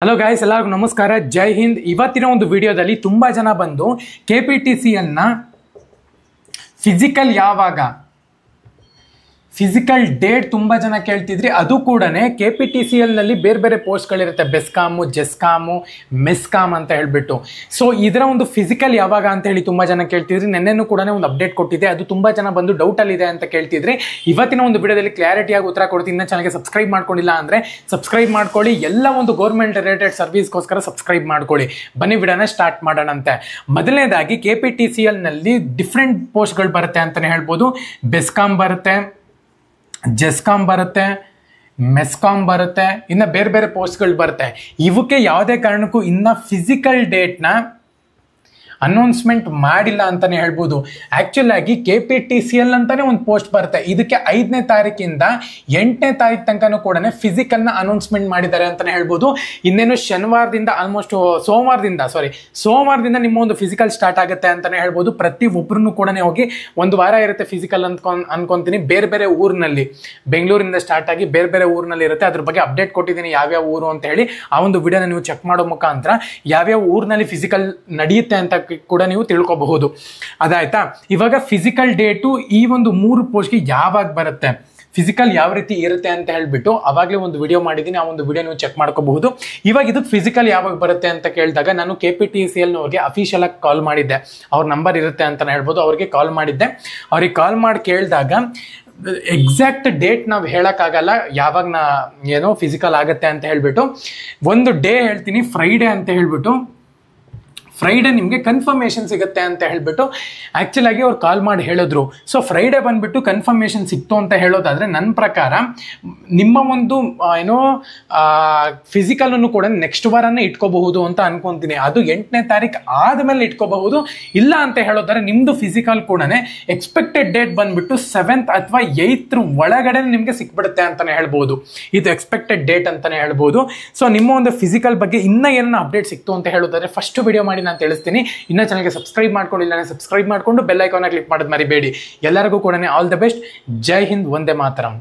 Hello guys, ಎಲ್ಲರಿಗೂ ನಮಸ್ಕಾರ. ಜೈ ಹಿಂದ್. ಇವತ್ತಿನ ಒಂದು ವಿಡಿಯೋದಲ್ಲಿ ತುಂಬ ಜನ ಬಂದು KPTCLನ ಫಿಸಿಕಲ್ ಯಾವಾಗ, ಫಿಸಿಕಲ್ ಡೇಟ್ ತುಂಬ ಜನ ಕೇಳ್ತಿದ್ರಿ. ಅದು ಕೂಡ KPTCLನಲ್ಲಿ ಬೇರೆ ಬೇರೆ ಪೋಸ್ಟ್ಗಳಿರುತ್ತೆ, ಬೆಸ್ಕಾಮು, ಜೆಸ್ಕಾಮು, ಮೆಸ್ಕಾಮ್ ಅಂತ ಹೇಳ್ಬಿಟ್ಟು. ಸೊ ಇದರ ಒಂದು ಫಿಸಿಕಲ್ ಯಾವಾಗ ಅಂತ ಹೇಳಿ ತುಂಬ ಜನ ಕೇಳ್ತಿದ್ರಿ. ನೆನ್ನೆನೂ ಕೂಡ ಒಂದು ಅಪ್ಡೇಟ್ ಕೊಟ್ಟಿದ್ದೆ, ಅದು ತುಂಬ ಜನ ಬಂದು ಡೌಟಲ್ಲಿದೆ ಅಂತ ಕೇಳ್ತಿದ್ರಿ. ಇವತ್ತಿನ ಒಂದು ವಿಡಿಯೋದಲ್ಲಿ ಕ್ಲಾರಿಟಿಯಾಗಿ ಉತ್ತರ ಕೊಡ್ತೀನಿ. ಇನ್ನು ಚಾನಲ್ಗೆ ಸಬ್ಸ್ಕ್ರೈಬ್ ಮಾಡ್ಕೊಂಡಿಲ್ಲ ಅಂದರೆ ಸಬ್ಸ್ಕ್ರೈಬ್ ಮಾಡ್ಕೊಳ್ಳಿ. ಎಲ್ಲ ಒಂದು ಗೌರ್ಮೆಂಟ್ ರಿಲೇಟೆಡ್ ಸರ್ವಿಸ್ಗೋಸ್ಕರ ಸಬ್ಸ್ಕ್ರೈಬ್ ಮಾಡ್ಕೊಳ್ಳಿ. ಬನ್ನಿ ವಿಡಿಯೋನ ಸ್ಟಾರ್ಟ್ ಮಾಡೋಣಂತೆ. ಮೊದಲನೇದಾಗಿ KPTCLನಲ್ಲಿ ಡಿಫ್ರೆಂಟ್ ಪೋಸ್ಟ್ಗಳು ಬರುತ್ತೆ ಅಂತಲೇ ಹೇಳ್ಬೋದು. ಬೆಸ್ಕಾಮ್ ಬರುತ್ತೆ, ಜೆಸ್ಕಾಮ್ ಬರುತ್ತೆ, ಮೆಸ್ಕಾಮ್ ಬರುತ್ತೆ, ಇನ್ನು ಬೇರೆ ಬೇರೆ ಪೋಸ್ಟ್ಗಳು ಬರುತ್ತೆ. ಇವಕ್ಕೆ ಯಾವುದೇ ಕಾರಣಕ್ಕೂ ಇನ್ನು ಫಿಸಿಕಲ್ ಡೇಟ್ನ ಅನೌನ್ಸ್ಮೆಂಟ್ ಮಾಡಿಲ್ಲ ಅಂತಲೇ ಹೇಳ್ಬೋದು. ಆ್ಯಕ್ಚುಲ್ ಆಗಿ KPTCL ಅಂತಲೇ ಒಂದು ಪೋಸ್ಟ್ ಬರುತ್ತೆ. ಇದಕ್ಕೆ 5ನೇ ತಾರೀಕಿಂದ 8ನೇ ತಾರೀಕು ತನಕನೂ ಕೂಡ ಫಿಸಿಕಲ್ನ ಅನೌನ್ಸ್ಮೆಂಟ್ ಮಾಡಿದ್ದಾರೆ ಅಂತಲೇ ಹೇಳ್ಬೋದು. ಇನ್ನೇನು ಶನಿವಾರದಿಂದ ಆಲ್ಮೋಸ್ಟ್ ಸೋಮವಾರದಿಂದ ನಿಮ್ಮ ಒಂದು ಫಿಸಿಕಲ್ ಸ್ಟಾರ್ಟ್ ಆಗುತ್ತೆ ಅಂತಲೇ ಹೇಳ್ಬೋದು. ಪ್ರತಿ ಒಬ್ಬರೂ ಕೂಡ ಹೋಗಿ ಒಂದು ವಾರ ಇರುತ್ತೆ ಫಿಸಿಕಲ್ ಅನ್ಕೊಂತೀನಿ. ಬೇರೆ ಬೇರೆ ಊರಿನಲ್ಲಿ, ಬೆಂಗಳೂರಿಂದ ಸ್ಟಾರ್ಟ್ ಆಗಿ ಬೇರೆ ಬೇರೆ ಊರಿನಲ್ಲಿ ಇರುತ್ತೆ. ಅದ್ರ ಬಗ್ಗೆ ಅಪ್ಡೇಟ್ ಕೊಟ್ಟಿದ್ದೀನಿ ಯಾವ್ಯಾವ ಊರು ಅಂತ ಹೇಳಿ. ಆ ಒಂದು ವಿಡಿಯೋನ ನೀವು ಚೆಕ್ ಮಾಡೋ ಮುಖಾಂತರ ಯಾವ್ಯಾವ ಊರಿನಲ್ಲಿ ಫಿಸಿಕಲ್ ನಡೆಯುತ್ತೆ ಅಂತ ಕೂಡ ನೀವು ತಿಳ್ಕೋಬಹುದು. ಅದಾಯ್ತಾ? ಇವಾಗ ಫಿಸಿಕಲ್ ಡೇಟು ಈ ಒಂದು 3 ಪೋಸ್ಟ್ಗೆ ಯಾವಾಗ ಬರುತ್ತೆ, ಫಿಸಿಕಲ್ ಯಾವ ರೀತಿ ಇರುತ್ತೆ ಅಂತ ಹೇಳ್ಬಿಟ್ಟು ಅವಾಗಲೇ ಒಂದು ವಿಡಿಯೋ ಮಾಡಿದ್ದೀನಿ. ಆ ಒಂದು ವಿಡಿಯೋ ನೀವು ಚೆಕ್ ಮಾಡ್ಕೋಬಹುದು. ಇವಾಗ ಇದಕ್ಕೆ ಫಿಸಿಕಲ್ ಯಾವಾಗ ಬರುತ್ತೆ ಅಂತ ಕೇಳಿದಾಗ ನಾನು KPTCLನವ್ರಿಗೆ ಅಫಿಷಿಯಲ್ ಆಗಿ ಕಾಲ್ ಮಾಡಿದ್ದೆ. ಅವ್ರ ನಂಬರ್ ಇರುತ್ತೆ ಅಂತಲೇ ಹೇಳ್ಬೋದು. ಅವ್ರಿಗೆ ಕಾಲ್ ಮಾಡಿದ್ದೆ. ಅವ್ರಿಗೆ ಕಾಲ್ ಮಾಡಿ ಕೇಳಿದಾಗ ಎಕ್ಸಾಕ್ಟ್ ಡೇಟ್ ನಾವು ಹೇಳೋಕ್ಕಾಗಲ್ಲ, ಯಾವಾಗ ಏನೋ ಫಿಸಿಕಲ್ ಆಗುತ್ತೆ ಅಂತ ಹೇಳ್ಬಿಟ್ಟು. ಒಂದು ಡೇ ಹೇಳ್ತೀನಿ, ಫ್ರೈಡೇ ಅಂತ ಹೇಳ್ಬಿಟ್ಟು. ಫ್ರೈಡೇ ನಿಮಗೆ ಕನ್ಫರ್ಮೇಷನ್ ಸಿಗುತ್ತೆ ಅಂತ ಹೇಳ್ಬಿಟ್ಟು ಆ್ಯಕ್ಚುಲಾಗಿ ಅವ್ರು ಕಾಲ್ ಮಾಡಿ ಹೇಳಿದ್ರು. ಸೊ ಫ್ರೈಡೇ ಬಂದುಬಿಟ್ಟು ಕನ್ಫರ್ಮೇಷನ್ ಸಿಕ್ತು ಅಂತ ಹೇಳೋದಾದರೆ ನನ್ನ ಪ್ರಕಾರ ನಿಮ್ಮ ಒಂದು ಏನೋ ಫಿಸಿಕಲನ್ನು ಕೂಡ ನೆಕ್ಸ್ಟ್ ವಾರನೇ ಇಟ್ಕೋಬಹುದು ಅಂತ ಅನ್ಕೊತೀನಿ. ಅದು 8ನೇ ತಾರೀಕು ಆದಮೇಲೆ ಇಟ್ಕೋಬಹುದು. ಇಲ್ಲ ಅಂತ ಹೇಳೋದಾದ್ರೆ ನಿಮ್ಮದು ಫಿಸಿಕಲ್ ಕೂಡ ಎಕ್ಸ್ಪೆಕ್ಟೆಡ್ ಡೇಟ್ ಬಂದುಬಿಟ್ಟು 7th ಅಥವಾ 8th ಒಳಗಡೆ ನಿಮಗೆ ಸಿಕ್ಬಿಡುತ್ತೆ ಅಂತಲೇ ಹೇಳ್ಬೋದು. ಇದು ಎಕ್ಸ್ಪೆಕ್ಟೆಡ್ ಡೇಟ್ ಅಂತಲೇ ಹೇಳ್ಬೋದು. ಸೊ ನಿಮ್ಮ ಒಂದು ಫಿಸಿಕಲ್ ಬಗ್ಗೆ ಇನ್ನೂ ಏನನ್ನ ಅಪ್ಡೇಟ್ ಸಿಕ್ತು ಅಂತ ಹೇಳೋದಾದ್ರೆ ಫಸ್ಟ್ ವಿಡಿಯೋ ಮಾಡಿ ನಾನು ತಿಳಿಸ್ತೀನಿ. ಇನ್ನೂ ಚಾನಲ್ಗೆ ಸಬ್ಸ್ಕ್ರೈಬ್ ಮಾಡ್ಕೊಂಡಿಲ್ಲ, ಸಬ್ಸ್ಕ್ರೈಬ್ ಮಾಡಿಕೊಂಡು ಬೆಲ್ ಐಕಾನ್ನ ಕ್ಲಿಕ್ ಮಾಡೋದು ಮರಿಬೇಡಿ. ಎಲ್ಲರಿಗೂ ಕೂಡ all the best. Jai Hind, Vande Mataram.